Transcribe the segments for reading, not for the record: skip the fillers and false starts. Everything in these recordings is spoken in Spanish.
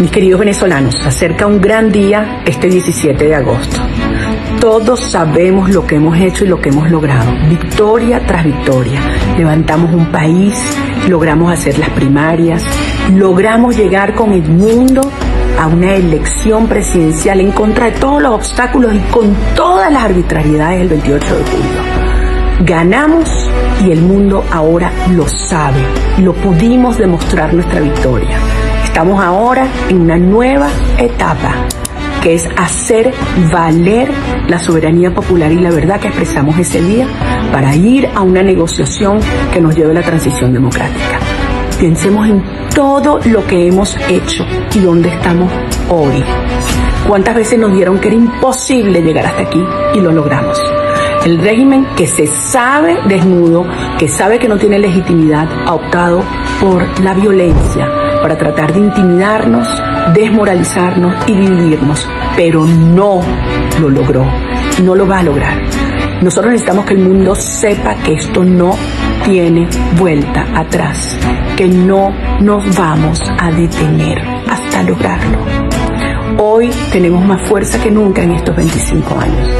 Mis queridos venezolanos, se acerca un gran día este 17 de agosto. Todos sabemos lo que hemos hecho y lo que hemos logrado, victoria tras victoria. Levantamos un país, logramos hacer las primarias, logramos llegar con el mundo a una elección presidencial en contra de todos los obstáculos y con todas las arbitrariedades del 28 de julio. Ganamos y el mundo ahora lo sabe, lo pudimos demostrar nuestra victoria. Estamos ahora en una nueva etapa, que es hacer valer la soberanía popular y la verdad que expresamos ese día para ir a una negociación que nos lleve a la transición democrática. Pensemos en todo lo que hemos hecho y dónde estamos hoy. ¿Cuántas veces nos dieron que era imposible llegar hasta aquí y lo logramos? El régimen que se sabe desnudo, que sabe que no tiene legitimidad, ha optado por la violencia para tratar de intimidarnos, desmoralizarnos y dividirnos, pero no lo logró, no lo va a lograr. Nosotros necesitamos que el mundo sepa que esto no tiene vuelta atrás, que no nos vamos a detener hasta lograrlo. Hoy tenemos más fuerza que nunca en estos 25 años.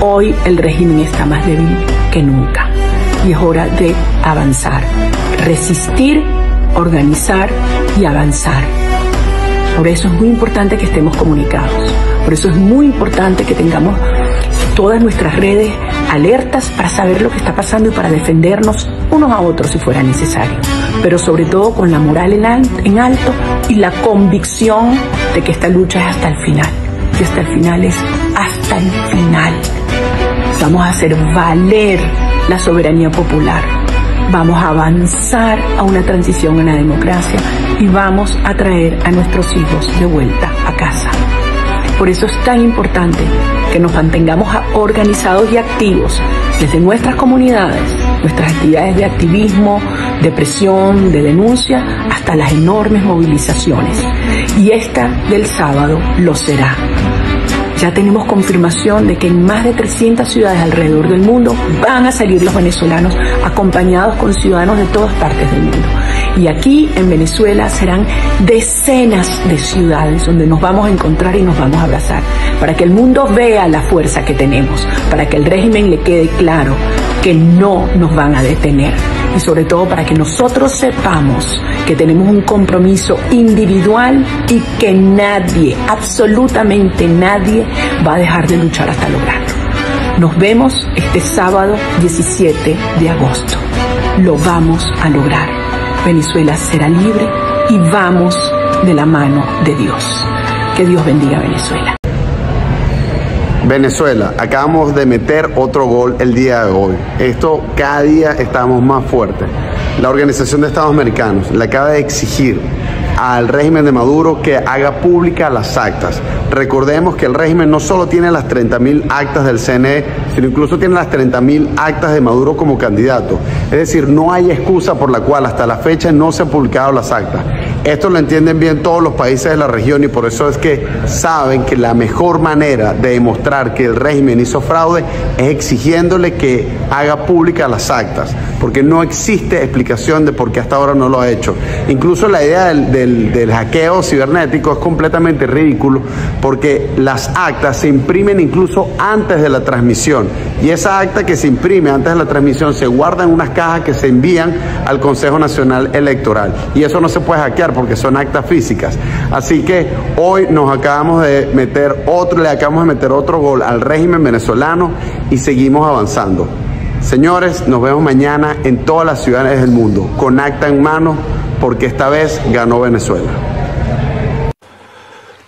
Hoy el régimen está más débil que nunca y es hora de avanzar, resistir, organizar y avanzar. Por eso es muy importante que estemos comunicados, por eso es muy importante que tengamos todas nuestras redes alertas para saber lo que está pasando y para defendernos unos a otros si fuera necesario, pero sobre todo con la moral en alto y la convicción de que esta lucha es hasta el final, y hasta el final es hasta el final. Vamos a hacer valer la soberanía popular, vamos a avanzar a una transición en la democracia y vamos a traer a nuestros hijos de vuelta a casa. Por eso es tan importante que nos mantengamos organizados y activos desde nuestras comunidades, nuestras actividades de activismo, de presión, de denuncia, hasta las enormes movilizaciones. Y esta del sábado lo será. Ya tenemos confirmación de que en más de 300 ciudades alrededor del mundo van a salir los venezolanos acompañados con ciudadanos de todas partes del mundo. Y aquí en Venezuela serán decenas de ciudades donde nos vamos a encontrar y nos vamos a abrazar, para que el mundo vea la fuerza que tenemos, para que el régimen le quede claro que no nos van a detener y sobre todo para que nosotros sepamos que tenemos un compromiso individual y que nadie, absolutamente nadie, va a dejar de luchar hasta lograrlo. Nos vemos este sábado 17 de agosto. Lo vamos a lograr. Venezuela será libre y vamos de la mano de Dios. Que Dios bendiga a Venezuela. Venezuela, acabamos de meter otro gol el día de hoy. Esto, cada día estamos más fuertes. La Organización de Estados Americanos le acaba de exigir al régimen de Maduro que haga públicas las actas. Recordemos que el régimen no solo tiene las 30.000 actas del CNE, sino incluso tiene las 30.000 actas de Maduro como candidato. Es decir, no hay excusa por la cual hasta la fecha no se han publicado las actas. Esto lo entienden bien todos los países de la región y por eso es que saben que la mejor manera de demostrar que el régimen hizo fraude es exigiéndole que haga públicas las actas, porque no existe explicación de por qué hasta ahora no lo ha hecho. Incluso la idea del hackeo cibernético es completamente ridículo, porque las actas se imprimen incluso antes de la transmisión y esa acta que se imprime antes de la transmisión se guarda en unas cajas que se envían al Consejo Nacional Electoral y eso no se puede hackear porque son actas físicas. Así que hoy le acabamos de meter otro gol al régimen venezolano y seguimos avanzando. Señores, nos vemos mañana en todas las ciudades del mundo con acta en mano, porque esta vez ganó Venezuela.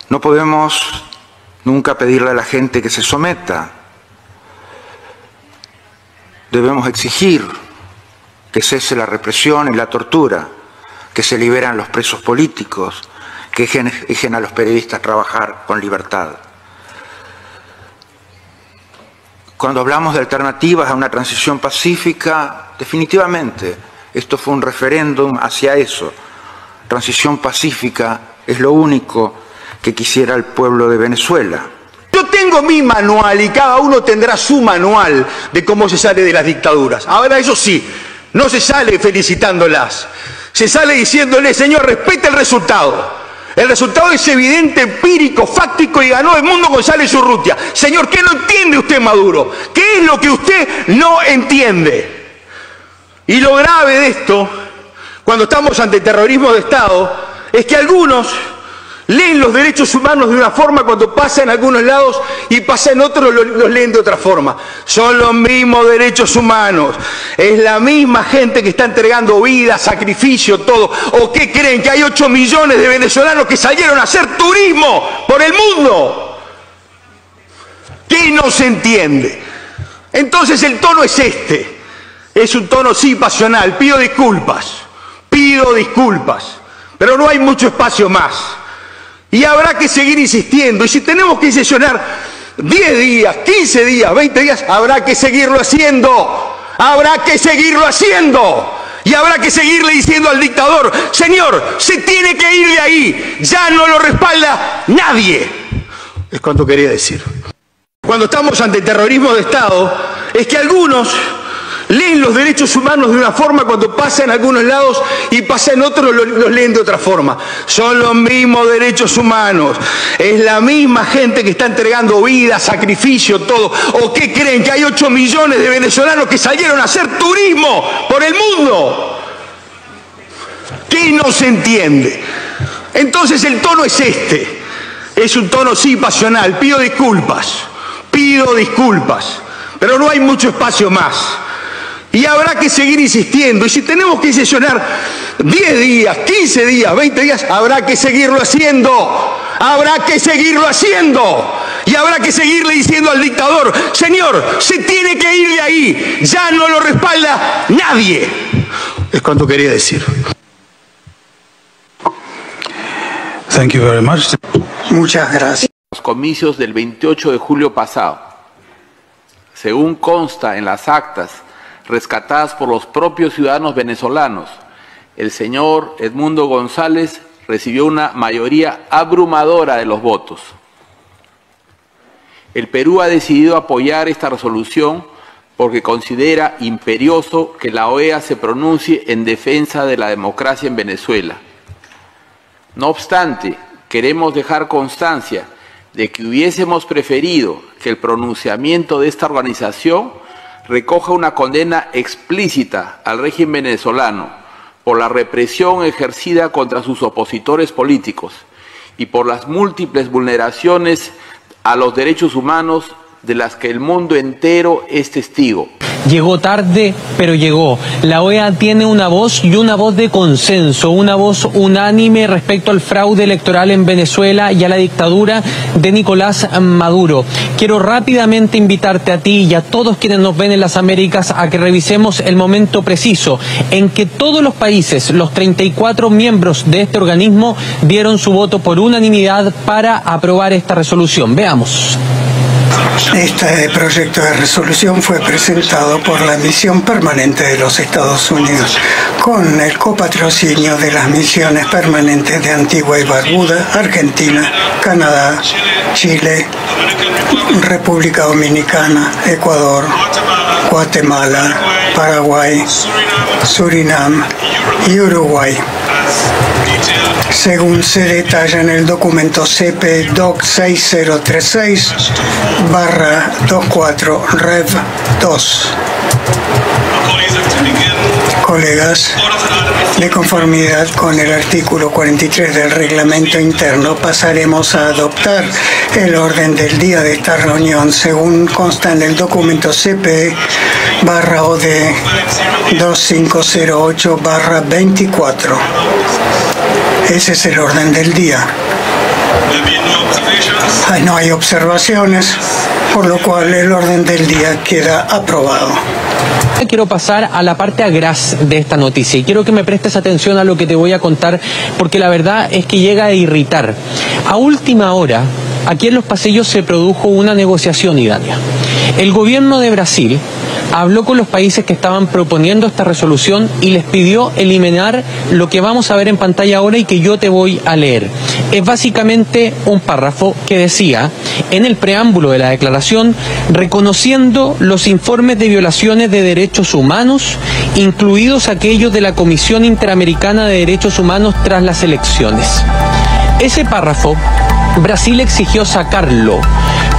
No podemos nunca pedirle a la gente que se someta. Debemos exigir que cese la represión y la tortura, que se liberan los presos políticos, que dejen a los periodistas trabajar con libertad. Cuando hablamos de alternativas a una transición pacífica, definitivamente esto fue un referéndum hacia eso. Transición pacífica es lo único que quisiera el pueblo de Venezuela. Yo tengo mi manual y cada uno tendrá su manual de cómo se sale de las dictaduras. Ahora, eso sí, no se sale felicitándolas. Se sale diciéndole, señor, respete el resultado. El resultado es evidente, empírico, fáctico, y ganó Edmundo González Urrutia. Señor, ¿qué no entiende usted, Maduro? ¿Qué es lo que usted no entiende? Y lo grave de esto, cuando estamos ante terrorismo de Estado, es que algunos leen los derechos humanos de una forma cuando pasa en algunos lados y pasa en otros los leen de otra forma. Son los mismos derechos humanos. Es la misma gente que está entregando vida, sacrificio, todo. ¿O qué creen? ¿Que hay 8 millones de venezolanos que salieron a hacer turismo por el mundo? ¿Qué no se entiende? Entonces el tono es este. Es un tono sí pasional. Pido disculpas, pero no hay mucho espacio más. Y habrá que seguir insistiendo. Y si tenemos que sesionar 10 días, 15 días, 20 días, habrá que seguirlo haciendo. Habrá que seguirlo haciendo. Y habrá que seguirle diciendo al dictador, señor, se tiene que ir de ahí. Ya no lo respalda nadie. Es cuanto quería decir. Cuando estamos ante terrorismo de Estado, es que algunos leen los derechos humanos de una forma cuando pasa en algunos lados y pasa en otros los leen de otra forma. Son los mismos derechos humanos. Es la misma gente que está entregando vida, sacrificio, todo. ¿O qué creen? ¿Que hay 8 millones de venezolanos que salieron a hacer turismo por el mundo? ¿Qué no se entiende? Entonces el tono es este. Es un tono sí pasional. Pido disculpas, pero no hay mucho espacio más. Y habrá que seguir insistiendo. Y si tenemos que sesionar 10 días, 15 días, 20 días, habrá que seguirlo haciendo. Habrá que seguirlo haciendo. Y habrá que seguirle diciendo al dictador, señor, se tiene que ir de ahí. Ya no lo respalda nadie. Es cuanto quería decir. Thank you very much. Muchas gracias. Los comicios del 28 de julio pasado, según consta en las actas rescatadas por los propios ciudadanos venezolanos, el señor Edmundo González recibió una mayoría abrumadora de los votos. El Perú ha decidido apoyar esta resolución porque considera imperioso que la OEA se pronuncie en defensa de la democracia en Venezuela. No obstante, queremos dejar constancia de que hubiésemos preferido que el pronunciamiento de esta organización recoja una condena explícita al régimen venezolano por la represión ejercida contra sus opositores políticos y por las múltiples vulneraciones a los derechos humanos de las que el mundo entero es testigo. Llegó tarde, pero llegó. La OEA tiene una voz y una voz de consenso, una voz unánime respecto al fraude electoral en Venezuela y a la dictadura de Nicolás Maduro. Quiero rápidamente invitarte a ti y a todos quienes nos ven en las Américas a que revisemos el momento preciso en que todos los países, los 34 miembros de este organismo, dieron su voto por unanimidad para aprobar esta resolución. Veamos. Este proyecto de resolución fue presentado por la Misión Permanente de los Estados Unidos con el copatrocinio de las misiones permanentes de Antigua y Barbuda, Argentina, Canadá, Chile, República Dominicana, Ecuador, Guatemala, Paraguay, Surinam y Uruguay. Según se detalla en el documento CP Doc 6036/24 Rev 2. Colegas, de conformidad con el artículo 43 del reglamento interno, pasaremos a adoptar el orden del día de esta reunión según consta en el documento CP/OD 2508/24. Ese es el orden del día. No hay observaciones, por lo cual el orden del día queda aprobado. Quiero pasar a la parte agraz de esta noticia y quiero que me prestes atención a lo que te voy a contar porque la verdad es que llega a irritar. A última hora, aquí en los pasillos se produjo una negociación idónea. El gobierno de Brasil habló con los países que estaban proponiendo esta resolución y les pidió eliminar lo que vamos a ver en pantalla ahora y que yo te voy a leer. Es básicamente un párrafo que decía, en el preámbulo de la declaración, reconociendo los informes de violaciones de derechos humanos, incluidos aquellos de la Comisión Interamericana de Derechos Humanos tras las elecciones. Ese párrafo, Brasil exigió sacarlo,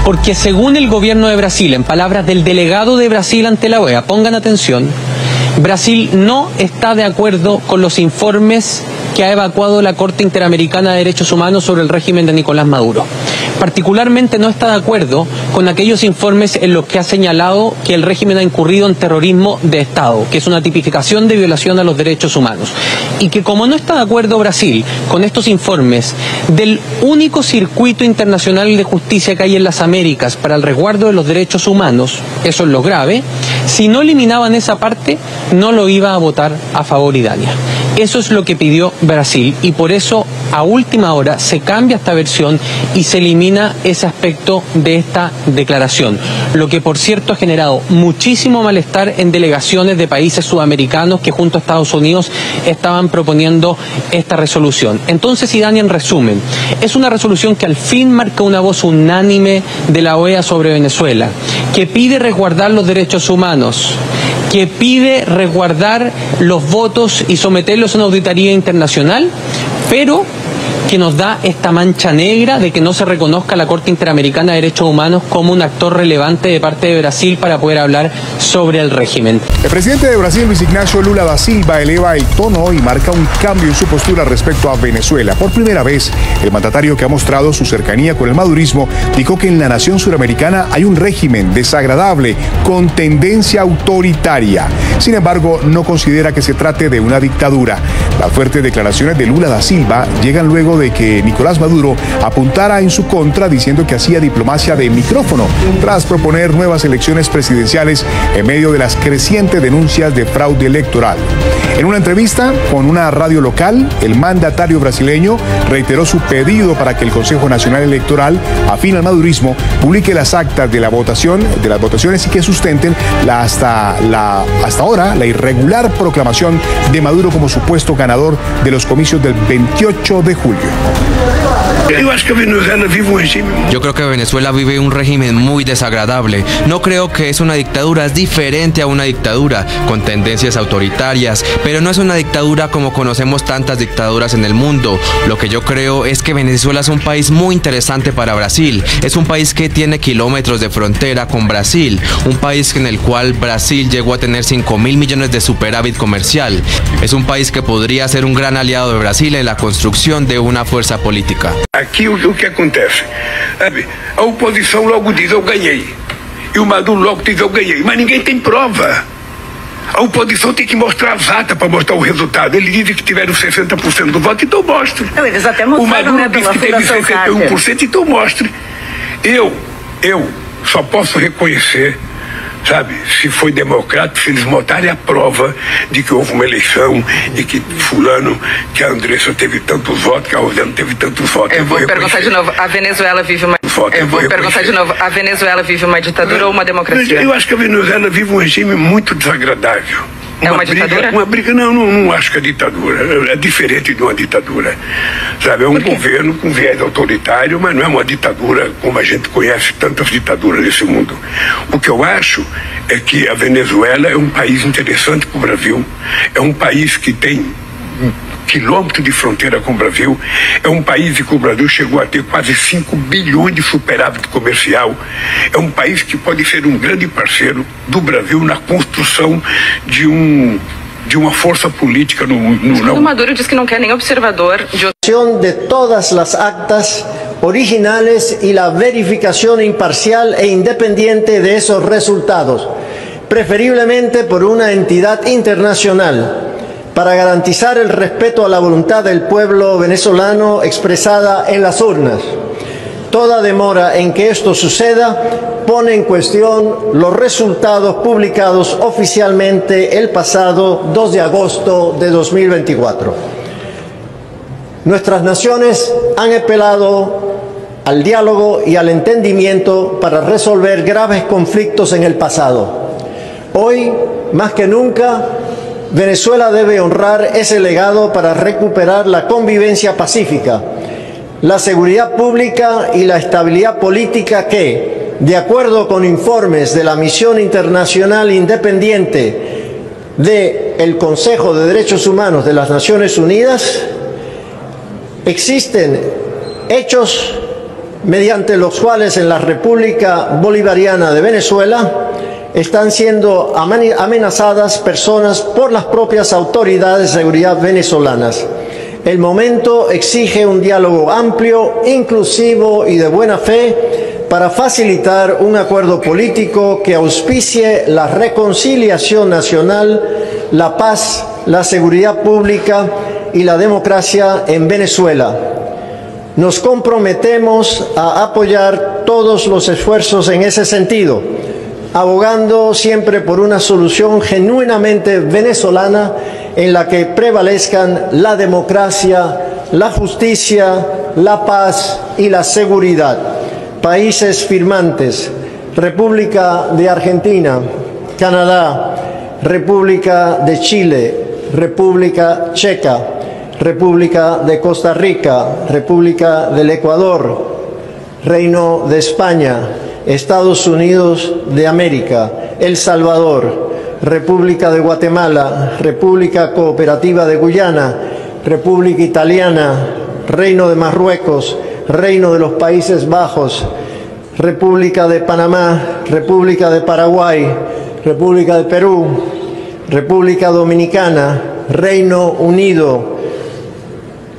porque según el gobierno de Brasil, en palabras del delegado de Brasil ante la OEA, pongan atención, Brasil no está de acuerdo con los informes que ha evacuado la Corte Interamericana de Derechos Humanos sobre el régimen de Nicolás Maduro. Particularmente no está de acuerdo con aquellos informes en los que ha señalado que el régimen ha incurrido en terrorismo de Estado, que es una tipificación de violación a los derechos humanos. Y que como no está de acuerdo Brasil con estos informes del único circuito internacional de justicia que hay en las Américas para el resguardo de los derechos humanos, eso es lo grave, si no eliminaban esa parte, no lo iba a votar a favor Idania. Eso es lo que pidió Brasil y por eso a última hora se cambia esta versión y se elimina ese aspecto de esta declaración, lo que por cierto ha generado muchísimo malestar en delegaciones de países sudamericanos que junto a Estados Unidos estaban proponiendo esta resolución. Entonces, Idania, en resumen, es una resolución que al fin marca una voz unánime de la OEA sobre Venezuela, que pide resguardar los derechos humanos, que pide resguardar los votos y someterlos a una auditoría internacional, pero que nos da esta mancha negra de que no se reconozca a la Corte Interamericana de Derechos Humanos como un actor relevante de parte de Brasil para poder hablar sobre el régimen. El presidente de Brasil, Luis Ignacio Lula da Silva, eleva el tono y marca un cambio en su postura respecto a Venezuela. Por primera vez, el mandatario, que ha mostrado su cercanía con el madurismo, dijo que en la nación suramericana hay un régimen desagradable con tendencia autoritaria. Sin embargo, no considera que se trate de una dictadura. Las fuertes declaraciones de Lula da Silva llegan luego de que Nicolás Maduro apuntara en su contra diciendo que hacía diplomacia de micrófono tras proponer nuevas elecciones presidenciales en medio de las crecientes denuncias de fraude electoral. En una entrevista con una radio local, el mandatario brasileño reiteró su pedido para que el Consejo Nacional Electoral, afín al madurismo, publique las actas de las votaciones y que sustenten hasta ahora la irregular proclamación de Maduro como supuesto ganador de los comicios del 28 de julio. Yo creo que Venezuela vive un régimen muy desagradable. No creo que es una dictadura, es diferente a una dictadura con tendencias autoritarias, pero no es una dictadura como conocemos tantas dictaduras en el mundo. Lo que yo creo es que Venezuela es un país muy interesante para Brasil. Es un país que tiene kilómetros de frontera con Brasil, un país en el cual Brasil llegó a tener 5.000 millones de superávit comercial. Es un país que podría ser un gran aliado de Brasil en la construcción de una fuerza política. Aqui o que acontece? A oposição logo diz eu ganhei. E o Maduro logo diz eu ganhei. Mas ninguém tem prova. A oposição tem que mostrar as atas para mostrar o resultado. Eles dizem que tiveram 60% do voto, então mostre. Não, eles até mostraram, o Maduro disse que teve 61%, então mostre. Eu só posso reconhecer, sabe, se foi democrático, se eles mostrarem a prova de que houve uma eleição e que fulano, que a Andressa teve tantos votos, que a Rosana teve tantos votos. Eu vou perguntar de novo, a Venezuela vive uma... a Venezuela vive uma ditadura ou uma democracia? Eu acho que a Venezuela vive um regime muito desagradável. É uma ditadura? Uma briga, não acho que é ditadura. É diferente de uma ditadura. Sabe, é um governo com viés autoritário, mas não é uma ditadura como a gente conhece tantas ditaduras nesse mundo. O que eu acho é que a Venezuela é um país interessante para o Brasil. É um país que tem quilômetros de fronteira com o Brasil. É um país que o Brasil chegou a ter quase 5 bilhões de superávit comercial. É um país que pode ser um grande parceiro do Brasil na construção de uma força política no O Maduro diz que não quer nem observador de todas las actas originales y la verificación imparcial e independiente de esos resultados, preferiblemente por una entidad internacional, para garantizar el respeto a la voluntad del pueblo venezolano expresada en las urnas. Toda demora en que esto suceda pone en cuestión los resultados publicados oficialmente el pasado 2 de agosto de 2024. Nuestras naciones han apelado al diálogo y al entendimiento para resolver graves conflictos en el pasado. Hoy, más que nunca, Venezuela debe honrar ese legado para recuperar la convivencia pacífica, la seguridad pública y la estabilidad política que, de acuerdo con informes de la Misión Internacional Independiente del Consejo de Derechos Humanos de las Naciones Unidas, existen hechos mediante los cuales en la República Bolivariana de Venezuela están siendo amenazadas personas por las propias autoridades de seguridad venezolanas. El momento exige un diálogo amplio, inclusivo y de buena fe para facilitar un acuerdo político que auspicie la reconciliación nacional, la paz, la seguridad pública y la democracia en Venezuela. Nos comprometemos a apoyar todos los esfuerzos en ese sentido, abogando siempre por una solución genuinamente venezolana en la que prevalezcan la democracia, la justicia, la paz y la seguridad. Países firmantes: República de Argentina, Canadá, República de Chile, República Checa, República de Costa Rica, República del Ecuador, Reino de España, Estados Unidos de América, El Salvador, República de Guatemala, República Cooperativa de Guyana, República Italiana, Reino de Marruecos, Reino de los Países Bajos, República de Panamá, República de Paraguay, República de Perú, República Dominicana, Reino Unido,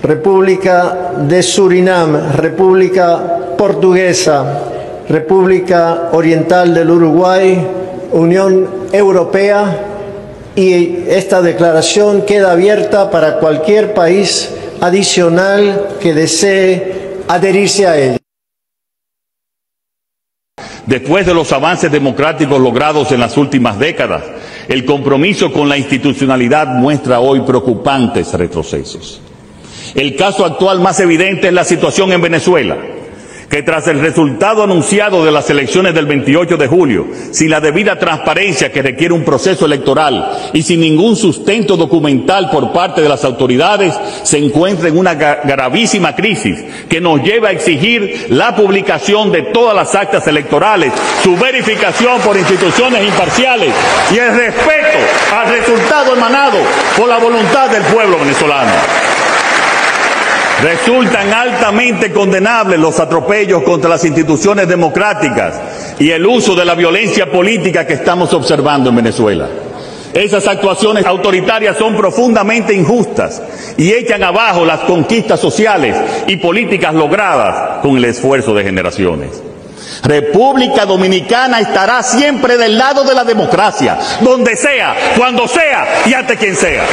República de Surinam, República Portuguesa, República Oriental del Uruguay, Unión Europea, y esta declaración queda abierta para cualquier país adicional que desee adherirse a ella. Después de los avances democráticos logrados en las últimas décadas, el compromiso con la institucionalidad muestra hoy preocupantes retrocesos. El caso actual más evidente es la situación en Venezuela, que tras el resultado anunciado de las elecciones del 28 de julio, sin la debida transparencia que requiere un proceso electoral y sin ningún sustento documental por parte de las autoridades, se encuentra en una gravísima crisis que nos lleva a exigir la publicación de todas las actas electorales, su verificación por instituciones imparciales y el respeto al resultado emanado por la voluntad del pueblo venezolano. Resultan altamente condenables los atropellos contra las instituciones democráticas y el uso de la violencia política que estamos observando en Venezuela. Esas actuaciones autoritarias son profundamente injustas y echan abajo las conquistas sociales y políticas logradas con el esfuerzo de generaciones. República Dominicana estará siempre del lado de la democracia, donde sea, cuando sea y ante quien sea.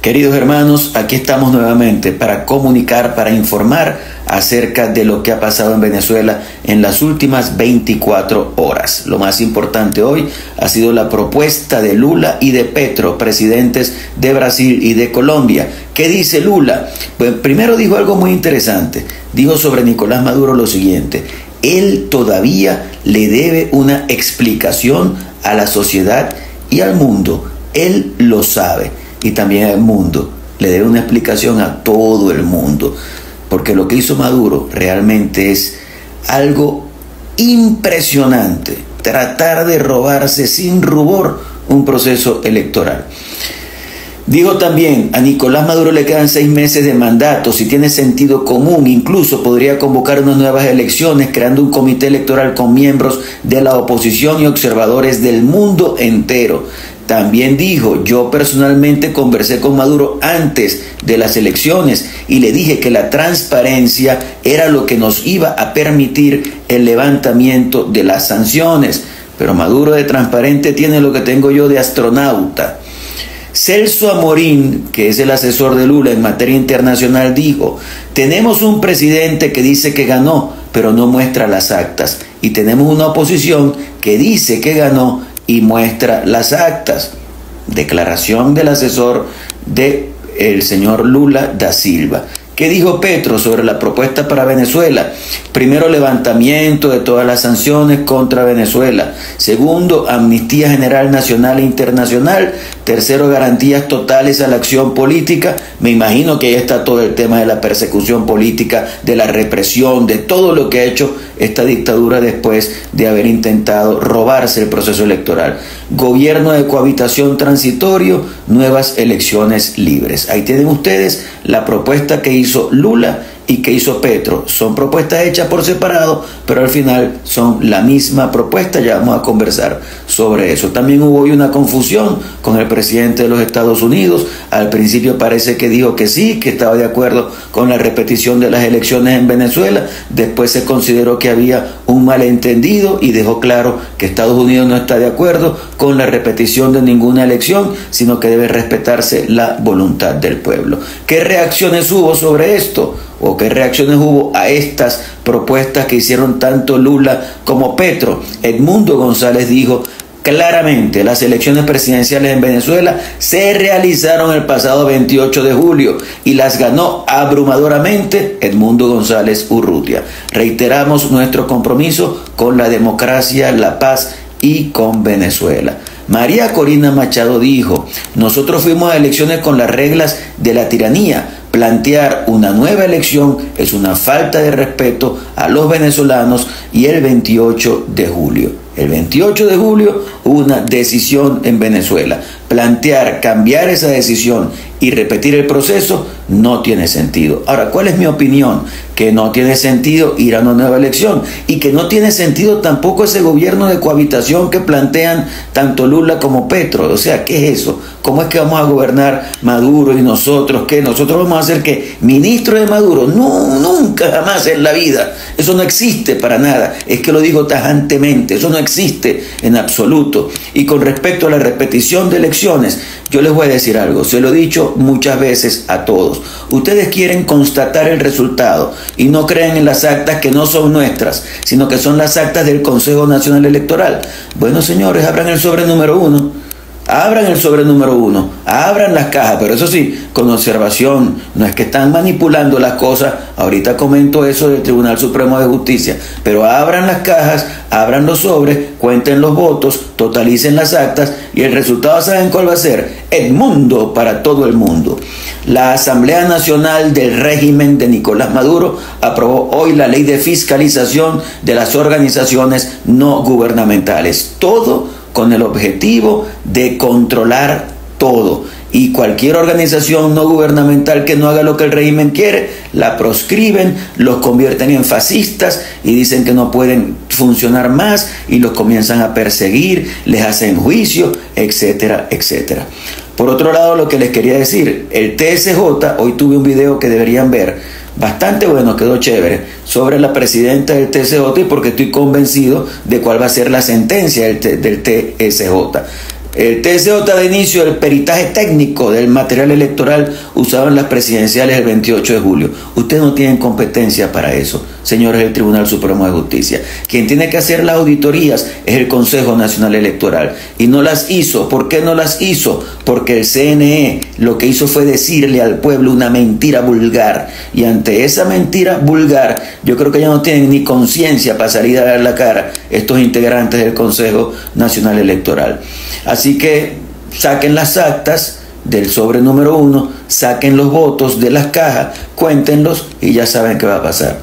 Queridos hermanos, aquí estamos nuevamente para comunicar, para informar acerca de lo que ha pasado en Venezuela en las últimas 24 horas. Lo más importante hoy ha sido la propuesta de Lula y de Petro, presidentes de Brasil y de Colombia. ¿Qué dice Lula? Pues primero dijo algo muy interesante. Dijo sobre Nicolás Maduro lo siguiente: él todavía le debe una explicación a la sociedad y al mundo. Él lo sabe. Y también al mundo, le debe una explicación a todo el mundo, porque lo que hizo Maduro realmente es algo impresionante, tratar de robarse sin rubor un proceso electoral. Dijo también: a Nicolás Maduro le quedan 6 meses de mandato, si tiene sentido común, incluso podría convocar unas nuevas elecciones, creando un comité electoral con miembros de la oposición y observadores del mundo entero. También dijo: yo personalmente conversé con Maduro antes de las elecciones y le dije que la transparencia era lo que nos iba a permitir el levantamiento de las sanciones. Pero Maduro de transparente tiene lo que tengo yo de astronauta. Celso Amorín, que es el asesor de Lula en materia internacional, dijo: tenemos un presidente que dice que ganó, pero no muestra las actas. Y tenemos una oposición que dice que ganó y muestra las actas. Declaración del asesor del señor Lula da Silva. ¿Qué dijo Petro sobre la propuesta para Venezuela? Primero, levantamiento de todas las sanciones contra Venezuela. Segundo, amnistía general nacional e internacional Tercero, garantías totales a la acción política. Me imagino que ahí está todo el tema de la persecución política, de la represión, de todo lo que ha hecho esta dictadura después de haber intentado robarse el proceso electoral. Gobierno de cohabitación transitorio, nuevas elecciones libres. Ahí tienen ustedes la propuesta que hizo Lula y que hizo Petro. Son propuestas hechas por separado, pero al final son la misma propuesta. Ya vamos a conversar sobre eso. También hubo hoy una confusión con el presidente de los Estados Unidos. Al principio parece que dijo que sí, que estaba de acuerdo con la repetición de las elecciones en Venezuela. Después se consideró que había un malentendido y dejó claro que Estados Unidos no está de acuerdo con la repetición de ninguna elección, sino que debe respetarse la voluntad del pueblo. ¿Qué reacciones hubo sobre esto? ¿O qué reacciones hubo a estas propuestas que hicieron tanto Lula como Petro? Edmundo González dijo claramente: las elecciones presidenciales en Venezuela se realizaron el pasado 28 de julio y las ganó abrumadoramente Edmundo González Urrutia. Reiteramos nuestro compromiso con la democracia, la paz y con Venezuela. María Corina Machado dijo: nosotros fuimos a elecciones con las reglas de la tiranía. Plantear una nueva elección es una falta de respeto a los venezolanos. Y el 28 de julio, hubo una decisión en Venezuela. Plantear, cambiar esa decisión y repetir el proceso no tiene sentido. Ahora, ¿cuál es mi opinión? Que no tiene sentido ir a una nueva elección y que no tiene sentido tampoco ese gobierno de cohabitación que plantean tanto Lula como Petro. O sea, ¿qué es eso? ¿Cómo es que vamos a gobernar Maduro y nosotros? ¿Qué? ¿Nosotros vamos a ser qué? ¿Ministro de Maduro? No, nunca, jamás en la vida. Eso no existe para nada. Es que lo digo tajantemente. Eso no existe en absoluto. Y con respecto a la repetición de elecciones, yo les voy a decir algo. Se lo he dicho muchas veces a todos. Ustedes quieren constatar el resultado y no creen en las actas que no son nuestras, sino que son las actas del Consejo Nacional Electoral. Bueno, señores, abran el sobre número 1. Abran el sobre número 1, abran las cajas, pero eso sí, con observación. No es que están manipulando las cosas. Ahorita comento eso del Tribunal Supremo de Justicia, pero abran las cajas, abran los sobres, cuenten los votos, totalicen las actas y el resultado, ¿saben cuál va a ser? Edmundo para todo el mundo. La Asamblea Nacional del régimen de Nicolás Maduro aprobó hoy la ley de fiscalización de las organizaciones no gubernamentales. Todo con el objetivo de controlar todo. Y cualquier organización no gubernamental que no haga lo que el régimen quiere, la proscriben, los convierten en fascistas y dicen que no pueden funcionar más y los comienzan a perseguir, les hacen juicio, etcétera, etcétera. Por otro lado, lo que les quería decir, el TSJ, hoy tuve un video que deberían ver, bastante bueno, quedó chévere, sobre la presidenta del TSJ, y porque estoy convencido de cuál va a ser la sentencia del TSJ. El TSJ da inicio al peritaje técnico del material electoral usado en las presidenciales el 28 de julio. Ustedes no tienen competencia para eso, señores del Tribunal Supremo de Justicia. Quien tiene que hacer las auditorías es el Consejo Nacional Electoral. Y no las hizo. ¿Por qué no las hizo? Porque el CNE lo que hizo fue decirle al pueblo una mentira vulgar. Y ante esa mentira vulgar, yo creo que ya no tienen ni conciencia para salir a dar la cara estos integrantes del Consejo Nacional Electoral. Así que saquen las actas del sobre número 1, saquen los votos de las cajas, cuéntenlos y ya saben qué va a pasar.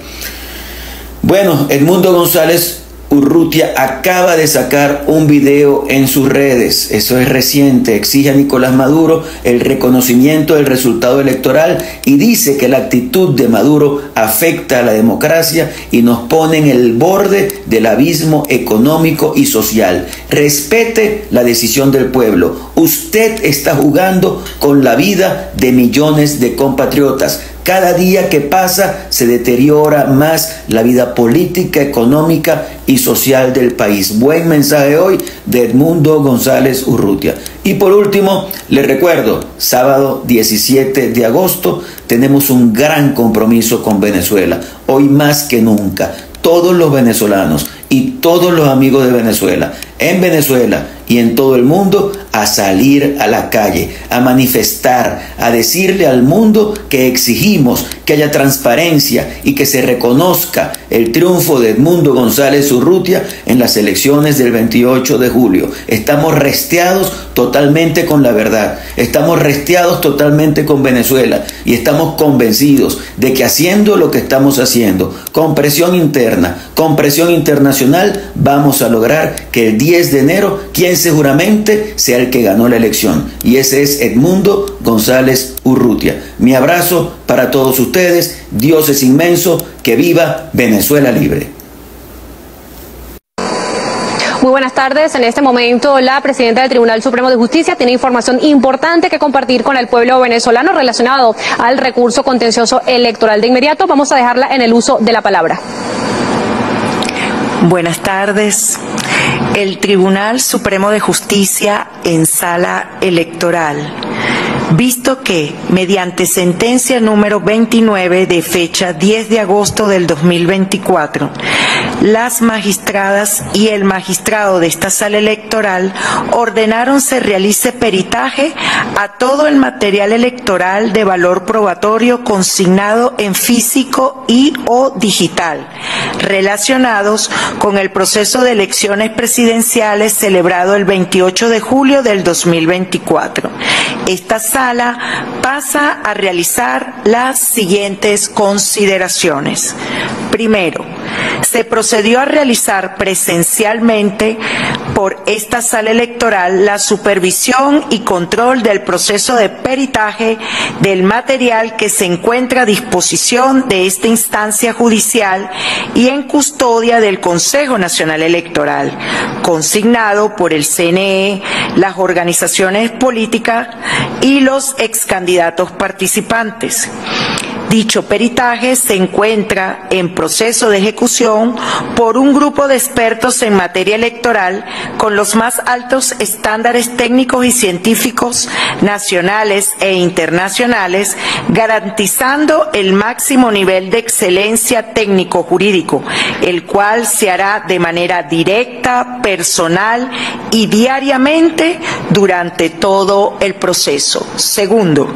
Bueno, Edmundo González Urrutia acaba de sacar un video en sus redes, eso es reciente, exige a Nicolás Maduro el reconocimiento del resultado electoral y dice que la actitud de Maduro afecta a la democracia y nos pone en el borde del abismo económico y social. Respete la decisión del pueblo. Usted está jugando con la vida de millones de compatriotas. Cada día que pasa se deteriora más la vida política, económica y social del país. Buen mensaje hoy de Edmundo González Urrutia. Y por último, les recuerdo, sábado 17 de agosto tenemos un gran compromiso con Venezuela. Hoy más que nunca, todos los venezolanos y todos los amigos de Venezuela en Venezuela y en todo el mundo a salir a la calle, a manifestar, a decirle al mundo que exigimos que haya transparencia y que se reconozca el triunfo de Edmundo González Urrutia en las elecciones del 28 de julio. Estamos resteados totalmente con la verdad, estamos resteados totalmente con Venezuela y estamos convencidos de que haciendo lo que estamos haciendo, con presión interna, con presión internacional, vamos a lograr que el 10 de enero quien se juramente sea el que ganó la elección, y ese es Edmundo González Urrutia. Mi abrazo para todos ustedes, Dios es inmenso, que viva Venezuela libre. Muy buenas tardes. En este momento la presidenta del Tribunal Supremo de Justicia tiene información importante que compartir con el pueblo venezolano relacionado al recurso contencioso electoral. De inmediato vamos a dejarla en el uso de la palabra. Buenas tardes. El Tribunal Supremo de Justicia en sala electoral, visto que, mediante sentencia número 29 de fecha 10 de agosto del 2024, las magistradas y el magistrado de esta sala electoral ordenaron se realice peritaje a todo el material electoral de valor probatorio consignado en físico y o digital, relacionados con el proceso de elecciones presidenciales celebrado el 28 de julio del 2024. Esta sala pasa a realizar las siguientes consideraciones. Primero, se procedió a realizar presencialmente por esta sala electoral la supervisión y control del proceso de peritaje del material que se encuentra a disposición de esta instancia judicial y en custodia del Consejo Nacional Electoral, consignado por el CNE, las organizaciones políticas y los excandidatos participantes. Dicho peritaje se encuentra en proceso de ejecución por un grupo de expertos en materia electoral con los más altos estándares técnicos y científicos nacionales e internacionales, garantizando el máximo nivel de excelencia técnico-jurídico, el cual se hará de manera directa, personal y diariamente durante todo el proceso. Segundo,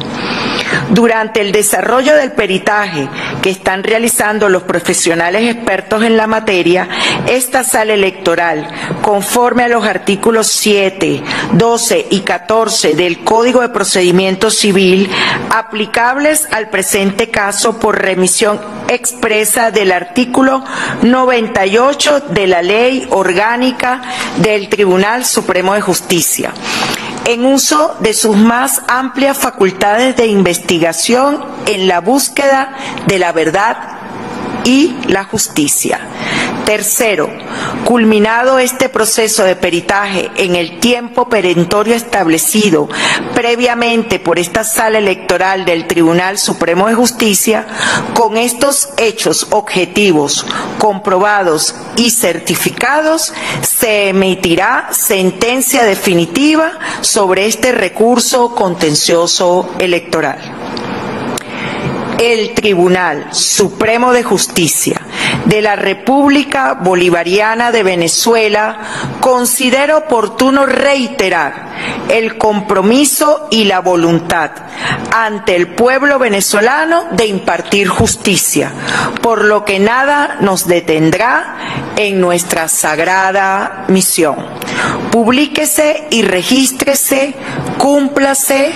durante el desarrollo del peritaje que están realizando los profesionales expertos en la materia, esta sala electoral, conforme a los artículos 7, 12 y 14 del Código de Procedimiento Civil, aplicables al presente caso por remisión expresa del artículo 98 de la Ley Orgánica del Tribunal Supremo de Justicia, en uso de sus más amplias facultades de investigación en la búsqueda de la verdad y la justicia. Tercero, culminado este proceso de peritaje en el tiempo perentorio establecido previamente por esta sala electoral del Tribunal Supremo de Justicia, con estos hechos objetivos comprobados y certificados, se emitirá sentencia definitiva sobre este recurso contencioso electoral. El Tribunal Supremo de Justicia de la República Bolivariana de Venezuela considera oportuno reiterar el compromiso y la voluntad ante el pueblo venezolano de impartir justicia, por lo que nada nos detendrá en nuestra sagrada misión. Publíquese y regístrese, cúmplase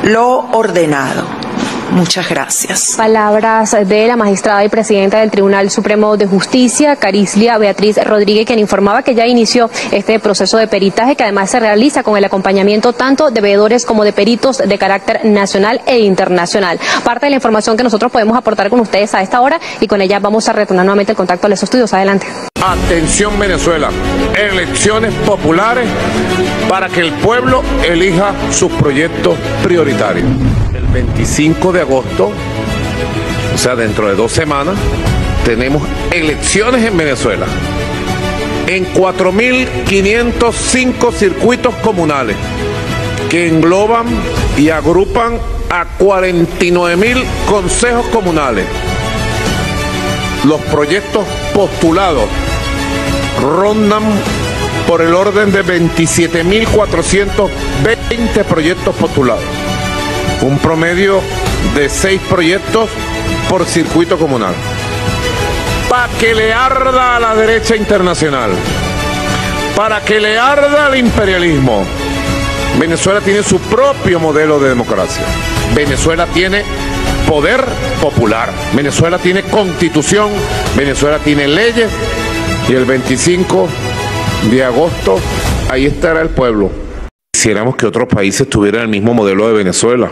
lo ordenado. Muchas gracias. Palabras de la magistrada y presidenta del Tribunal Supremo de Justicia, Carislia Beatriz Rodríguez, quien informaba que ya inició este proceso de peritaje, que además se realiza con el acompañamiento tanto de veedores como de peritos de carácter nacional e internacional. Parte de la información que nosotros podemos aportar con ustedes a esta hora, y con ella vamos a retornar nuevamente el contacto a los estudios. Adelante. Atención Venezuela, elecciones populares para que el pueblo elija sus proyectos prioritarios. El 25 de agosto, o sea, dentro de 2 semanas, tenemos elecciones en Venezuela, en 4.505 circuitos comunales, que engloban y agrupan a 49.000 consejos comunales. Los proyectos postulados rondan por el orden de 27.420 proyectos postulados. Un promedio de 6 proyectos por circuito comunal. Para que le arda a la derecha internacional, para que le arda al imperialismo. Venezuela tiene su propio modelo de democracia. Venezuela tiene poder popular. Venezuela tiene constitución. Venezuela tiene leyes. Y el 25 de agosto, ahí estará el pueblo. Quisiéramos que otros países tuvieran el mismo modelo de Venezuela.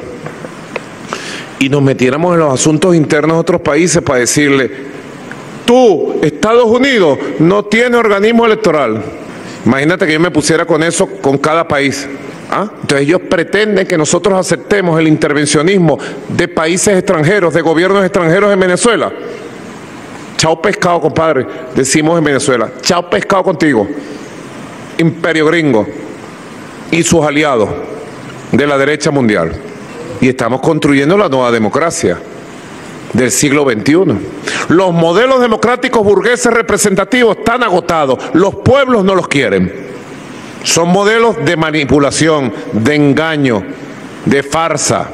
Y nos metiéramos en los asuntos internos de otros países para decirle: tú, Estados Unidos, no tiene organismo electoral. Imagínate que yo me pusiera con eso con cada país. ¿Ah? Entonces ellos pretenden que nosotros aceptemos el intervencionismo de países extranjeros, de gobiernos extranjeros en Venezuela. Chao pescado, compadre, decimos en Venezuela. Chao pescado contigo, imperio gringo y sus aliados de la derecha mundial. Y estamos construyendo la nueva democracia del siglo XXI. Los modelos democráticos burgueses representativos están agotados. Los pueblos no los quieren. Son modelos de manipulación, de engaño, de farsa.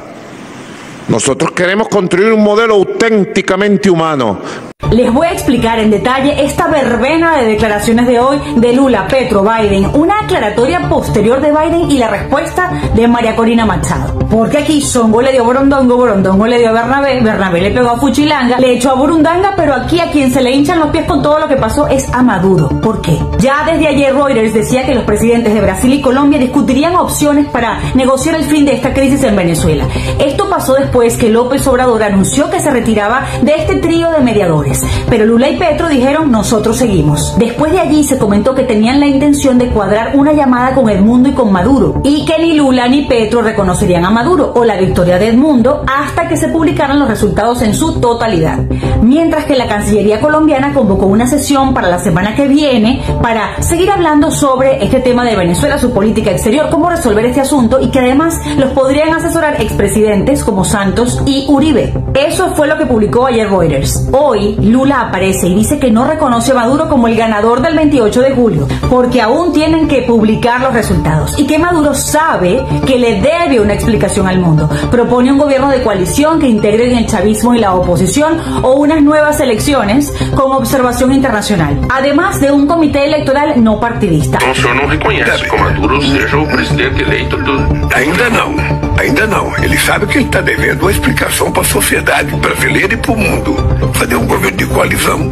Nosotros queremos construir un modelo auténticamente humano. Les voy a explicar en detalle esta verbena de declaraciones de hoy de Lula, Petro, Biden, una aclaratoria posterior de Biden y la respuesta de María Corina Machado. Porque aquí Songo le dio Borondongo, Borondongo le dio a Bernabé, Bernabé le pegó a Fuchilanga, le echó a Burundanga, pero aquí a quien se le hinchan los pies con todo lo que pasó es a Maduro. ¿Por qué? Ya desde ayer Reuters decía que los presidentes de Brasil y Colombia discutirían opciones para negociar el fin de esta crisis en Venezuela. Esto pasó después que López Obrador anunció que se retiraba de este trío de mediadores. Pero Lula y Petro dijeron: nosotros seguimos. Después de allí se comentó que tenían la intención de cuadrar una llamada con Edmundo y con Maduro, y que ni Lula ni Petro reconocerían a Maduro o la victoria de Edmundo hasta que se publicaran los resultados en su totalidad. Mientras que la Cancillería colombiana convocó una sesión para la semana que viene para seguir hablando sobre este tema de Venezuela, su política exterior, cómo resolver este asunto, y que además los podrían asesorar expresidentes como Santos y Uribe. Eso fue lo que publicó ayer Reuters. Hoy Lula aparece y dice que no reconoce a Maduro como el ganador del 28 de julio, porque aún tienen que publicar los resultados, y que Maduro sabe que le debe una explicación al mundo. Propone un gobierno de coalición que integre el chavismo y la oposición, o unas nuevas elecciones con observación internacional, además de un comité electoral no partidista. O senhor não reconhece que Maduro seja o presidente eleito Ainda não. Ele sabe que ele está devendo uma explicação para a sociedade brasileira e para o mundo. Fazer um governo de coalizão.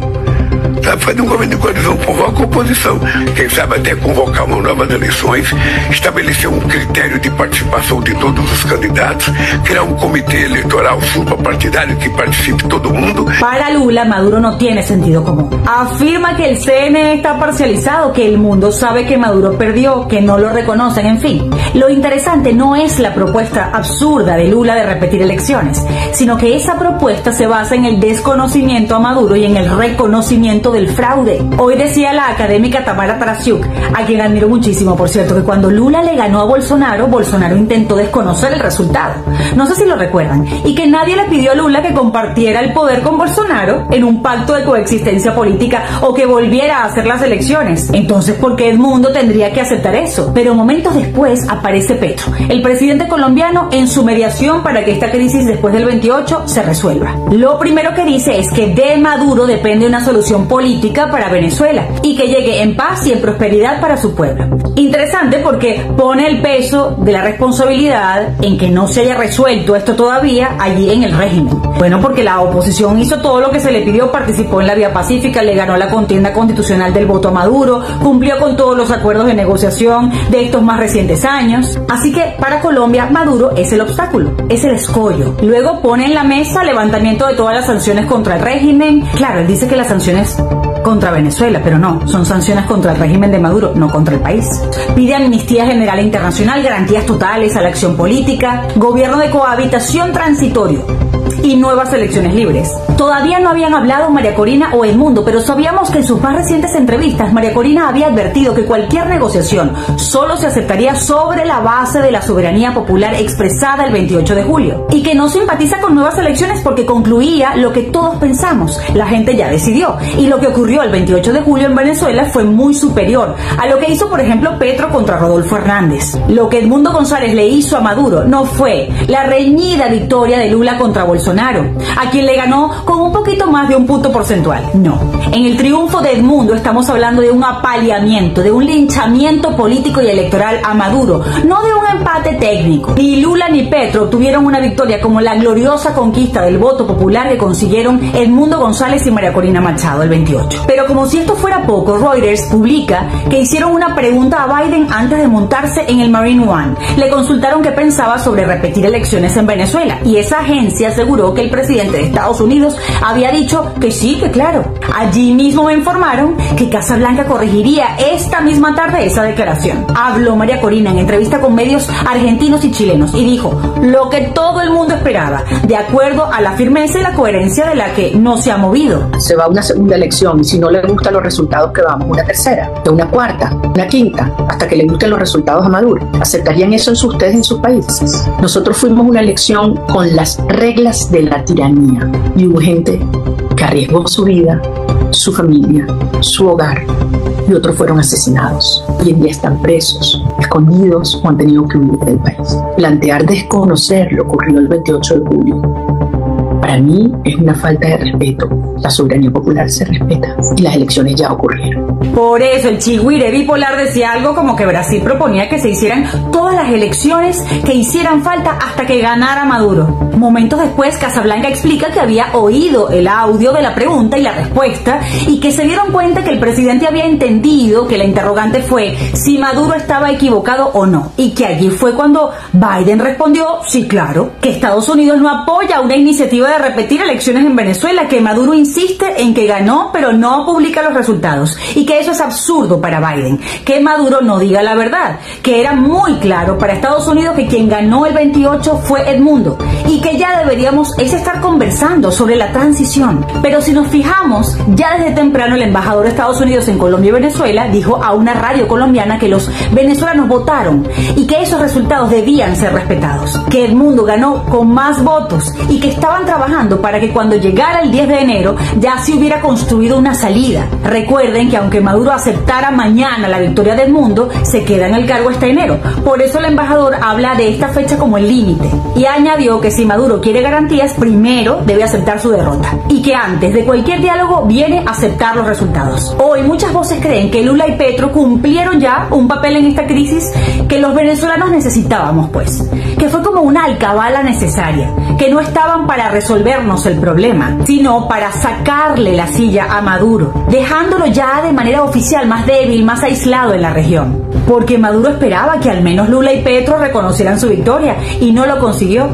Sabe, fazer um governo de coalizão, convoca a oposição. Quem sabe até convocar umas novas eleições, estabelecer um critério de participação de todos os candidatos, criar um comitê eleitoral suprapartidário que participe todo mundo. Para Lula, Maduro no tiene sentido común. Afirma que el CNE está parcializado, que el mundo sabe que Maduro perdió, que no lo reconocen, en fin. Lo interesante no es la propuesta absurda de Lula de repetir elecciones, sino que esa propuesta se basa en el desconocimiento a Maduro y en el reconocimiento del fraude. Hoy decía la académica Tamara Tarasiuk, a quien admiro muchísimo, por cierto, que cuando Lula le ganó a Bolsonaro, Bolsonaro intentó desconocer el resultado. No sé si lo recuerdan. Y que nadie le pidió a Lula que compartiera el poder con Bolsonaro en un pacto de coexistencia política o que volviera a hacer las elecciones. Entonces, ¿por qué Edmundo tendría que aceptar eso? Pero momentos después aparece Petro, el presidente colombiano, en su mediación para que esta crisis después del 28 se resuelva. Lo primero que dice es que de Maduro depende una solución política para Venezuela y que llegue en paz y en prosperidad para su pueblo. Interesante porque pone el peso de la responsabilidad en que no se haya resuelto esto todavía allí en el régimen. Bueno, porque la oposición hizo todo lo que se le pidió, participó en la vía pacífica, le ganó la contienda constitucional del voto a Maduro, cumplió con todos los acuerdos de negociación de estos más recientes años. Así que para Colombia, Maduro es el obstáculo, es el escollo. Luego pone en la mesa levantamiento de todas las sanciones contra el régimen. Claro, él dice que las sanciones contra Venezuela, pero no, son sanciones contra el régimen de Maduro, no contra el país. Pide amnistía general e internacional, garantías totales a la acción política, gobierno de cohabitación transitorio. y nuevas elecciones libres. Todavía no habían hablado María Corina o Edmundo, pero sabíamos que en sus más recientes entrevistas María Corina había advertido que cualquier negociación solo se aceptaría sobre la base de la soberanía popular expresada el 28 de julio y que no simpatiza con nuevas elecciones porque concluía lo que todos pensamos: la gente ya decidió, y lo que ocurrió el 28 de julio en Venezuela fue muy superior a lo que hizo, por ejemplo, Petro contra Rodolfo Hernández. Lo que Edmundo González le hizo a Maduro no fue la reñida victoria de Lula contra Bolsonaro, a quien le ganó con un poquito más de un punto porcentual. No. En el triunfo de Edmundo estamos hablando de un apaleamiento, de un linchamiento político y electoral a Maduro, no de un empate técnico. Ni Lula ni Petro tuvieron una victoria como la gloriosa conquista del voto popular que consiguieron Edmundo González y María Corina Machado el 28. Pero como si esto fuera poco, Reuters publica que hicieron una pregunta a Biden antes de montarse en el Marine One. Le consultaron qué pensaba sobre repetir elecciones en Venezuela y esa agencia aseguró que el presidente de Estados Unidos había dicho que sí, que claro. Allí mismo me informaron que Casa Blanca corregiría esta misma tarde esa declaración. Habló María Corina en entrevista con medios argentinos y chilenos y dijo lo que todo el mundo esperaba, de acuerdo a la firmeza y la coherencia de la que no se ha movido. Se va a una segunda elección y si no le gustan los resultados que vamos, una tercera, una cuarta, una quinta, hasta que le gusten los resultados a Maduro. ¿Aceptarían eso ustedes en sus países? Nosotros fuimos una elección con las reglas de la tiranía y hubo gente que arriesgó su vida, su familia, su hogar, y otros fueron asesinados. Hoy en día están presos, escondidos o han tenido que huir del país. Plantear desconocer lo ocurrido el 28 de julio, para mí es una falta de respeto. La soberanía popular se respeta y las elecciones ya ocurrieron. Por eso el chigüire bipolar decía algo como que Brasil proponía que se hicieran todas las elecciones que hicieran falta hasta que ganara Maduro. Momentos después, Casablanca explica que había oído el audio de la pregunta y la respuesta y que se dieron cuenta que el presidente había entendido que la interrogante fue si Maduro estaba equivocado o no, y que allí fue cuando Biden respondió sí, claro, que Estados Unidos no apoya una iniciativa de repetir elecciones en Venezuela, que Maduro insiste en que ganó pero no publica los resultados y que eso es absurdo para Biden, que Maduro no diga la verdad, que era muy claro para Estados Unidos que quien ganó el 28 fue Edmundo y que ya deberíamos estar conversando sobre la transición. Pero si nos fijamos, ya desde temprano el embajador de Estados Unidos en Colombia y Venezuela dijo a una radio colombiana que los venezolanos votaron y que esos resultados debían ser respetados, que Edmundo ganó con más votos y que estaban trabajando para que cuando llegara el 10 de enero ya se hubiera construido una salida. Recuerden que aunque Maduro aceptara mañana la victoria de Edmundo, se queda en el cargo hasta enero. Por eso el embajador habla de esta fecha como el límite y añadió que si Maduro quiere garantías, primero debe aceptar su derrota y que antes de cualquier diálogo viene a aceptar los resultados. Hoy muchas voces creen que Lula y Petro cumplieron ya un papel en esta crisis que los venezolanos necesitábamos, pues, que fue como una alcabala necesaria, que no estaban para resolvernos el problema, sino para sacarle la silla a Maduro, dejándolo ya de manera oficial más débil, más aislado en la región. Porque Maduro esperaba que al menos Lula y Petro reconocieran su victoria y no lo consiguió.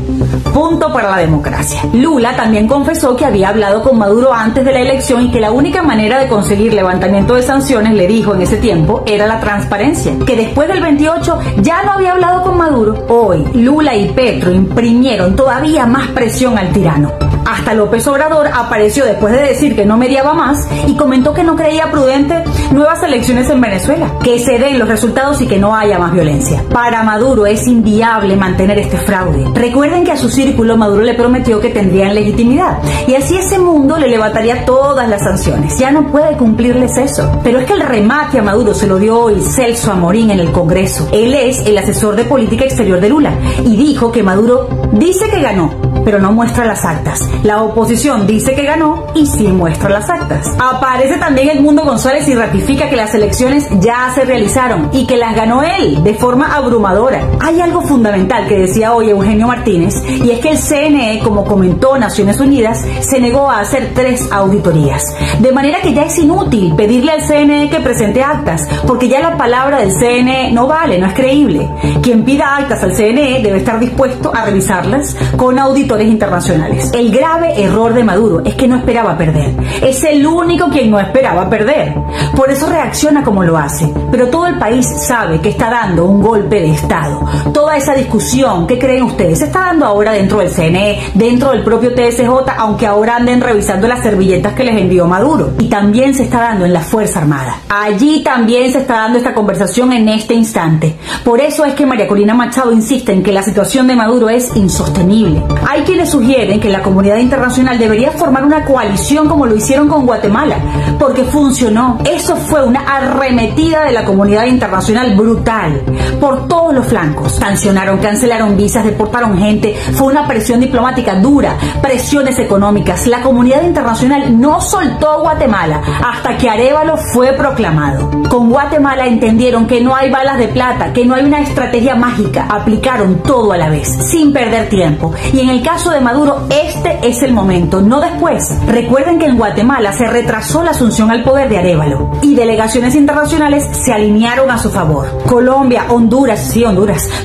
Punto para la democracia. Lula también confesó que había hablado con Maduro antes de la elección y que la única manera de conseguir levantamiento de sanciones, le dijo en ese tiempo, era la transparencia. Que después del 28 ya no había hablado con Maduro. Hoy, Lula y Petro imprimieron todavía más presión al tirano. Hasta López Obrador apareció después de decir que no mediaba más y comentó que no creía prudente nuevas elecciones en Venezuela, que se den los resultados y que no haya más violencia. Para Maduro es inviable mantener este fraude. Recuerden que a su círculo Maduro le prometió que tendrían legitimidad y así ese mundo le levantaría todas las sanciones. Ya no puede cumplirles eso. Pero es que el remate a Maduro se lo dio hoy Celso Amorín en el Congreso. Él es el asesor de política exterior de Lula y dijo que Maduro dice que ganó, pero no muestra las actas. La oposición dice que ganó y sí muestra las actas. Aparece también Edmundo González y ratifica que las elecciones ya se realizaron y que las ganó él de forma abrumadora. Hay algo fundamental que decía hoy Eugenio Martínez y es que el CNE, como comentó Naciones Unidas, se negó a hacer 3 auditorías. De manera que ya es inútil pedirle al CNE que presente actas, porque ya la palabra del CNE no vale, no es creíble. Quien pida actas al CNE debe estar dispuesto a revisarlas con auditoría actores internacionales. El grave error de Maduro es que no esperaba perder. Es el único quien no esperaba perder. Por eso reacciona como lo hace. Pero todo el país sabe que está dando un golpe de Estado. Toda esa discusión, ¿qué creen ustedes? Se está dando ahora dentro del CNE, dentro del propio TSJ, aunque ahora anden revisando las servilletas que les envió Maduro. Y también se está dando en la Fuerza Armada. Allí también se está dando esta conversación en este instante. Por eso es que María Corina Machado insiste en que la situación de Maduro es insostenible. Hay quienes sugieren que la comunidad internacional debería formar una coalición como lo hicieron con Guatemala, porque funcionó. Eso fue una arremetida de la comunidad internacional brutal, por todos los flancos. Sancionaron, cancelaron visas, deportaron gente, fue una presión diplomática dura, presiones económicas. La comunidad internacional no soltó a Guatemala hasta que Arévalo fue proclamado. Con Guatemala entendieron que no hay balas de plata, que no hay una estrategia mágica. Aplicaron todo a la vez, sin perder tiempo. Y en el caso de Maduro, este es el momento, no después. Recuerden que en Guatemala se retrasó la asunción al poder de Arévalo y delegaciones internacionales se alinearon a su favor. Colombia, Honduras,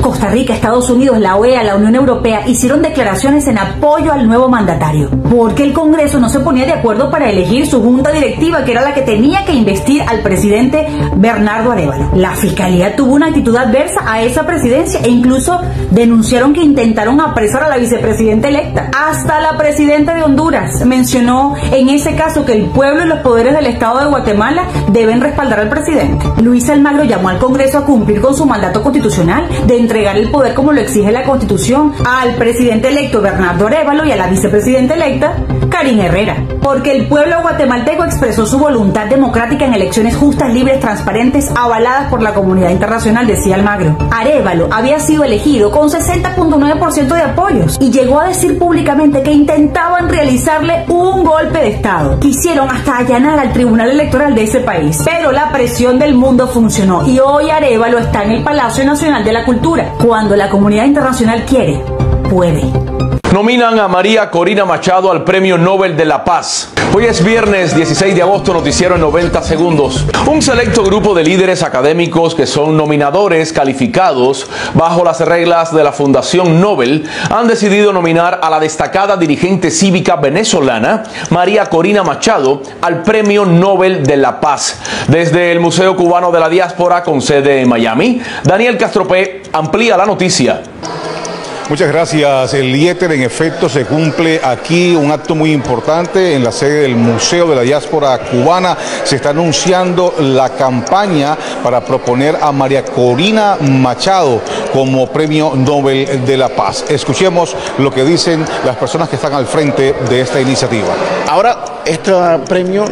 Costa Rica, Estados Unidos, la OEA, la Unión Europea hicieron declaraciones en apoyo al nuevo mandatario, porque el Congreso no se ponía de acuerdo para elegir su junta directiva, que era la que tenía que investir al presidente Bernardo Arévalo. La Fiscalía tuvo una actitud adversa a esa presidencia e incluso denunciaron que intentaron apresar a la vicepresidenta electa. Hasta la presidenta de Honduras mencionó en ese caso que el pueblo y los poderes del Estado de Guatemala deben respaldar al presidente. Luis Almagro llamó al Congreso a cumplir con su mandato constitucional de entregar el poder como lo exige la Constitución al presidente electo Bernardo Arévalo y a la vicepresidenta electa Karine Herrera, porque el pueblo guatemalteco expresó su voluntad democrática en elecciones justas, libres, transparentes, avaladas por la comunidad internacional, decía Almagro. Arévalo había sido elegido con 60.9% de apoyos y llegó a decir públicamente que intentaban realizarle un golpe de Estado. Quisieron hasta allanar al Tribunal Electoral de ese país, pero la presión del mundo funcionó y hoy Arévalo está en el Palacio Nacional de la Cultura. Cuando la comunidad internacional quiere, puede. Nominan a María Corina Machado al Premio Nobel de la Paz. Hoy es viernes 16 de agosto, noticiero en 90 segundos. Un selecto grupo de líderes académicos que son nominadores calificados bajo las reglas de la Fundación Nobel han decidido nominar a la destacada dirigente cívica venezolana María Corina Machado al Premio Nobel de la Paz. Desde el Museo Cubano de la Diáspora con sede en Miami, Daniel Castropé amplía la noticia. Muchas gracias, Eliezer. En efecto, se cumple aquí un acto muy importante en la sede del Museo de la Diáspora Cubana. Se está anunciando la campaña para proponer a María Corina Machado como Premio Nobel de la Paz. Escuchemos lo que dicen las personas que están al frente de esta iniciativa. Ahora, este premio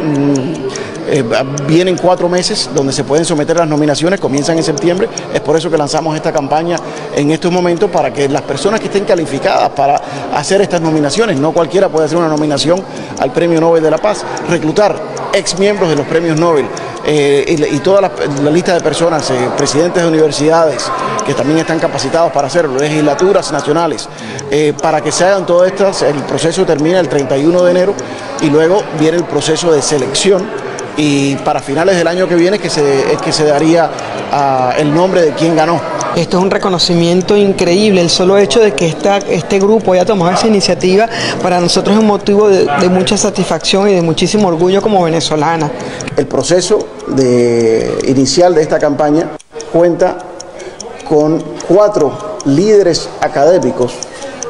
vienen 4 meses donde se pueden someter las nominaciones, comienzan en septiembre. Es por eso que lanzamos esta campaña en estos momentos, para que las personas que estén calificadas para hacer estas nominaciones, no cualquiera puede hacer una nominación al Premio Nobel de la Paz, reclutar ex miembros de los premios Nobel y toda la lista de personas, presidentes de universidades que también están capacitados para hacerlo, legislaturas nacionales, para que se hagan todas estas. El proceso termina el 31 de enero y luego viene el proceso de selección. Y para finales del año que viene es que se daría el nombre de quien ganó. Esto es un reconocimiento increíble. El solo hecho de que este grupo haya tomado esa iniciativa para nosotros es un motivo de mucha satisfacción y de muchísimo orgullo como venezolana. El proceso inicial de esta campaña cuenta con 4 líderes académicos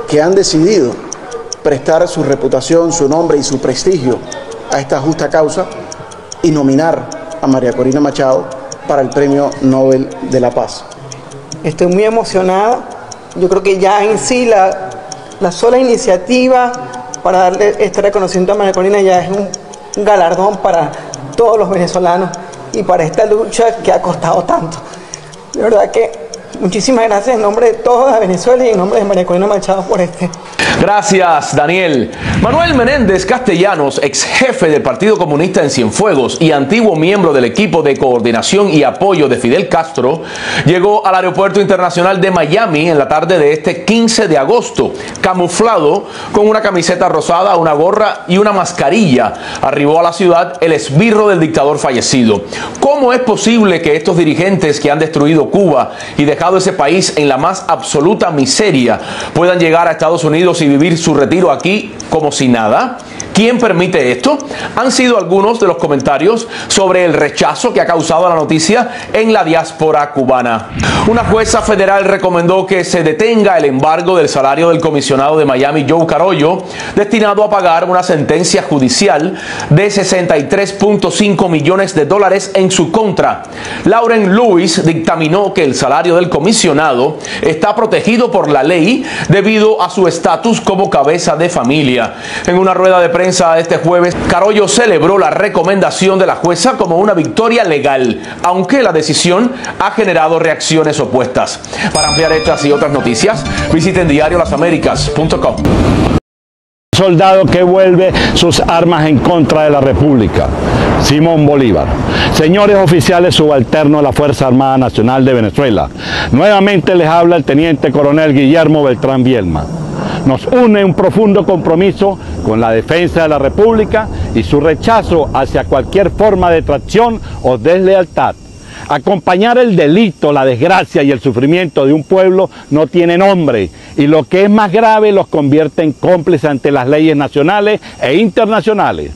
que han decidido prestar su reputación, su nombre y su prestigio a esta justa causa y nominar a María Corina Machado para el Premio Nobel de la Paz. Estoy muy emocionada. Yo creo que ya en sí la sola iniciativa para darle este reconocimiento a María Corina ya es un galardón para todos los venezolanos y para esta lucha que ha costado tanto. De verdad que muchísimas gracias en nombre de toda Venezuela y en nombre de María Corina Machado por este. Gracias, Daniel. Manuel Menéndez Castellanos, ex jefe del Partido Comunista en Cienfuegos y antiguo miembro del equipo de coordinación y apoyo de Fidel Castro, llegó al Aeropuerto Internacional de Miami en la tarde de este 15 de agosto, camuflado con una camiseta rosada, una gorra y una mascarilla. Arribó a la ciudad el esbirro del dictador fallecido. ¿Cómo es posible que estos dirigentes que han destruido Cuba y dejado dejado ese país en la más absoluta miseria puedan llegar a Estados Unidos y vivir su retiro aquí como si nada? ¿Quién permite esto? Han sido algunos de los comentarios sobre el rechazo que ha causado la noticia en la diáspora cubana. Una jueza federal recomendó que se detenga el embargo del salario del comisionado de Miami, Joe Carollo, destinado a pagar una sentencia judicial de $63.5 millones en su contra. Lauren Lewis dictaminó que el salario del comisionado está protegido por la ley debido a su estatus como cabeza de familia. En una rueda de prensa este jueves, Carollo celebró la recomendación de la jueza como una victoria legal, aunque la decisión ha generado reacciones opuestas. Para ampliar estas y otras noticias, visiten diariolasaméricas.com. Soldado que vuelve sus armas en contra de la República, Simón Bolívar. Señores oficiales subalternos de la Fuerza Armada Nacional de Venezuela, nuevamente les habla el Teniente Coronel Guillermo Beltrán Bielma. Nos une un profundo compromiso con la defensa de la República y su rechazo hacia cualquier forma de traición o deslealtad. Acompañar el delito, la desgracia y el sufrimiento de un pueblo no tiene nombre y lo que es más grave los convierte en cómplices ante las leyes nacionales e internacionales.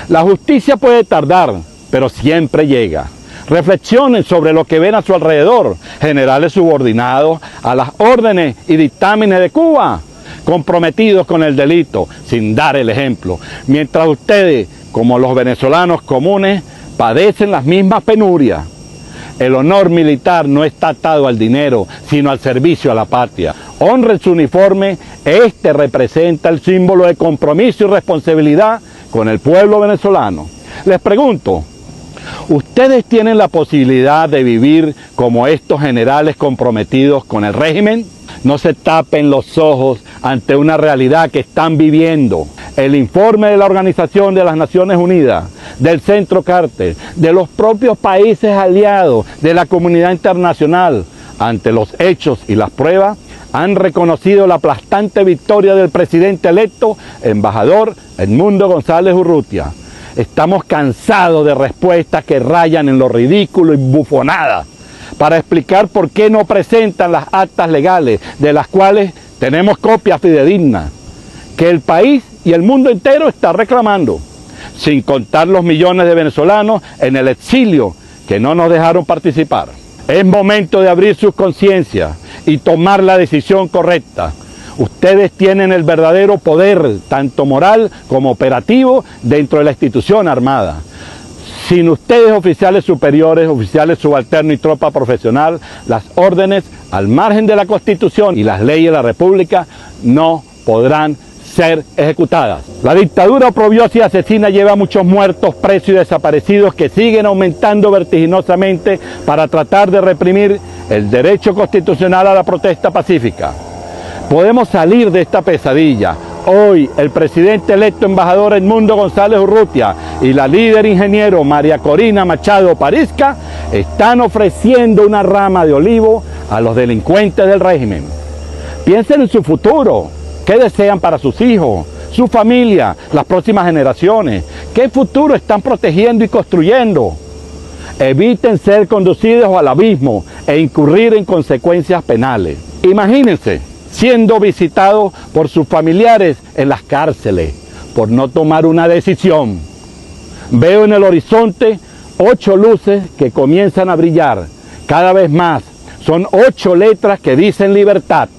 La justicia puede tardar, pero siempre llega. Reflexionen sobre lo que ven a su alrededor, generales subordinados a las órdenes y dictámenes de Cuba, comprometidos con el delito, sin dar el ejemplo, mientras ustedes, como los venezolanos comunes, padecen las mismas penurias. El honor militar no está atado al dinero, sino al servicio a la patria. Honren su uniforme, este representa el símbolo de compromiso y responsabilidad con el pueblo venezolano. Les pregunto, ¿ustedes tienen la posibilidad de vivir como estos generales comprometidos con el régimen? No se tapen los ojos ante una realidad que están viviendo. El informe de la Organización de las Naciones Unidas, del Centro Carter, de los propios países aliados, de la comunidad internacional, ante los hechos y las pruebas, han reconocido la aplastante victoria del presidente electo, embajador Edmundo González Urrutia. Estamos cansados de respuestas que rayan en lo ridículo y bufonadas para explicar por qué no presentan las actas legales de las cuales tenemos copias fidedignas, que el país y el mundo entero está reclamando, sin contar los millones de venezolanos en el exilio que no nos dejaron participar. Es momento de abrir sus conciencias y tomar la decisión correcta. Ustedes tienen el verdadero poder, tanto moral como operativo, dentro de la institución armada. Sin ustedes, oficiales superiores, oficiales subalternos y tropa profesional, las órdenes, al margen de la Constitución y las leyes de la República, no podrán ser ejecutadas. La dictadura oprobiosa y asesina lleva muchos muertos, presos y desaparecidos que siguen aumentando vertiginosamente para tratar de reprimir el derecho constitucional a la protesta pacífica. Podemos salir de esta pesadilla. Hoy el presidente electo embajador Edmundo González Urrutia y la líder ingeniero María Corina Machado Parizca están ofreciendo una rama de olivo a los delincuentes del régimen. Piensen en su futuro. ¿Qué desean para sus hijos, su familia, las próximas generaciones? ¿Qué futuro están protegiendo y construyendo? Eviten ser conducidos al abismo e incurrir en consecuencias penales. Imagínense siendo visitados por sus familiares en las cárceles por no tomar una decisión. Veo en el horizonte 8 luces que comienzan a brillar cada vez más. Son 8 letras que dicen libertad.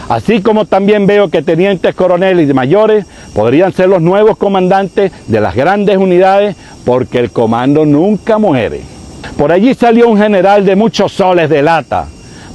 Así como también veo que tenientes coroneles y mayores podrían ser los nuevos comandantes de las grandes unidades, porque el comando nunca muere. Por allí salió un general de muchos soles de lata,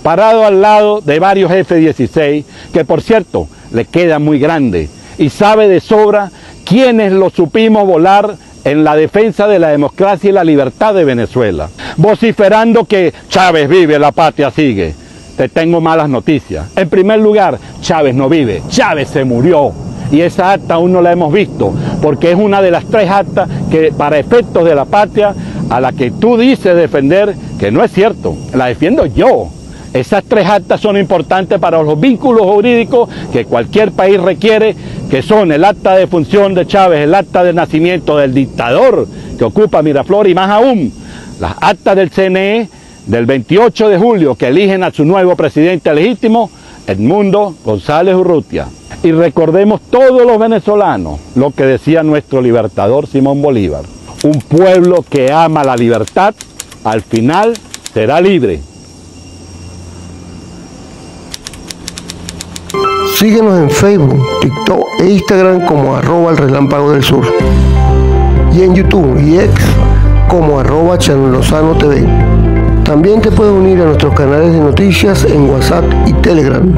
parado al lado de varios F-16, que por cierto le queda muy grande, y sabe de sobra quiénes lo supimos volar en la defensa de la democracia y la libertad de Venezuela, vociferando que Chávez vive, la patria sigue. Te tengo malas noticias. En primer lugar, Chávez no vive, Chávez se murió. Y esa acta aún no la hemos visto, porque es una de las 3 actas que, para efectos de la patria, a la que tú dices defender, que no es cierto, la defiendo yo. Esas 3 actas son importantes para los vínculos jurídicos que cualquier país requiere, que son el acta de función de Chávez, el acta de nacimiento del dictador que ocupa Miraflores, y más aún, las actas del CNE del 28 de julio que eligen a su nuevo presidente legítimo, Edmundo González Urrutia. Y recordemos todos los venezolanos lo que decía nuestro libertador Simón Bolívar: un pueblo que ama la libertad, al final será libre. Síguenos en Facebook, TikTok e Instagram como @elrelámpago-del-sur y en YouTube y X como @ChanelLozanoTV. También te puedes unir a nuestros canales de noticias en WhatsApp y Telegram.